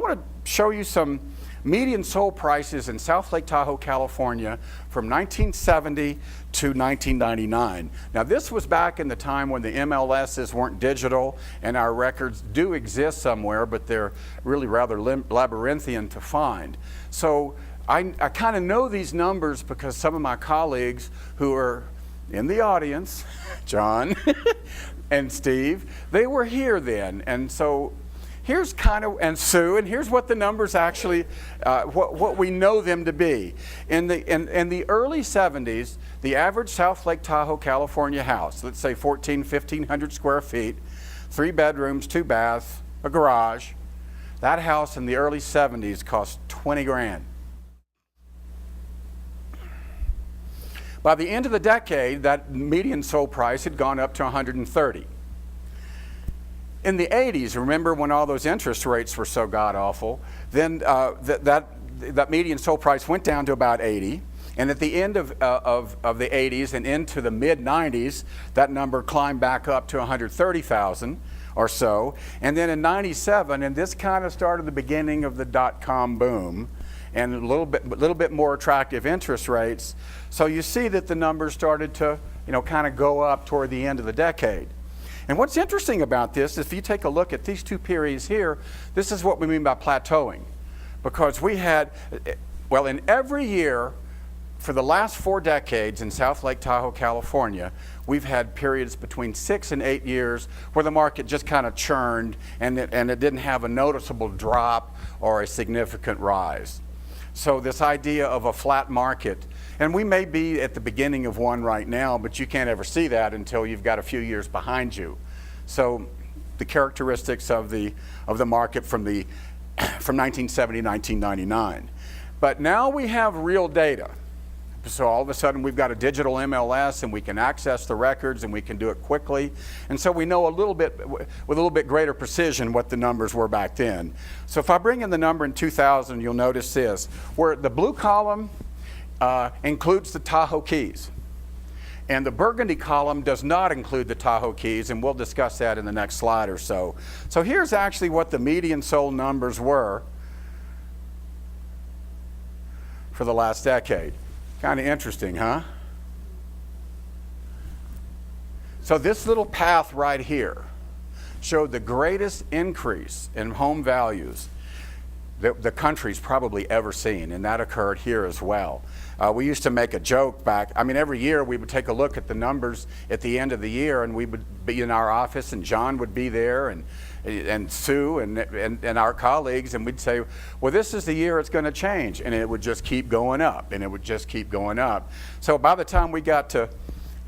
I want to show you some median sold prices in South Lake Tahoe, California from 1970 to 1999. Now this was back in the time when the MLSs weren't digital, and our records do exist somewhere, but they're really rather labyrinthian to find. So I kind of know these numbers because some of my colleagues who are in the audience, John and Steve, they were here then. And so here's kind of, and Sue, and here's what the numbers actually, what we know them to be. In the early 70s, the average South Lake Tahoe, California house, let's say 1,500 square feet, 3 bedrooms, 2 baths, a garage, that house in the early 70s cost 20 grand. By the end of the decade, that median sold price had gone up to 130. In the 80s, remember when all those interest rates were so god-awful, then that median sold price went down to about 80. And at the end of the 80s and into the mid-90s, that number climbed back up to 130,000 or so. And then in 97, and this kind of started the beginning of the dot-com boom, and a little bit more attractive interest rates. So you see that the numbers started to, kind of go up toward the end of the decade. And what's interesting about this, if you take a look at these two periods here, this is what we mean by plateauing. Because we had, well, in every year for the last 4 decades in South Lake Tahoe, California, we've had periods between 6 and 8 years where the market just kind of churned and it didn't have a noticeable drop or a significant rise. So this idea of a flat market, and we may be at the beginning of one right now, but you can't ever see that until you've got a few years behind you. So the characteristics of the market from 1970 to 1999. But now we have real data. So all of a sudden we've got a digital MLS and we can access the records and we can do it quickly. And so we know a little bit, with a little bit greater precision, what the numbers were back then. So if I bring in the number in 2000, you'll notice this, where the blue column includes the Tahoe Keys. And the burgundy column does not include the Tahoe Keys, and we'll discuss that in the next slide or so. So here's actually what the median sold numbers were for the last decade. Kind of interesting, huh? So this little path right here showed the greatest increase in home values that the country's probably ever seen, and that occurred here as well. We used to make a joke back, every year we would take a look at the numbers at the end of the year, and we would be in our office, and John would be there, and Sue and our colleagues, and we'd say, well, this is the year it's going to change, and it would just keep going up, and it would just keep going up. So by the time we got to,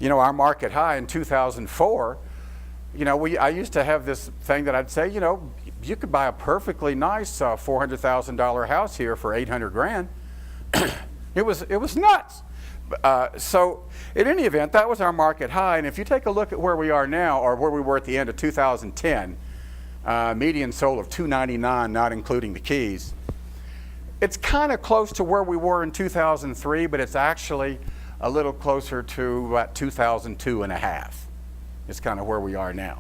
our market high in 2004, I used to have this thing that I'd say, you could buy a perfectly nice $400,000 house here for 800 grand. It was nuts. So in any event, that was our market high, and if you take a look at where we are now, or where we were at the end of 2010, median sold of $299, not including the keys. It's kind of close to where we were in 2003, but it's actually a little closer to about 2002 and a half. It's kind of where we are now.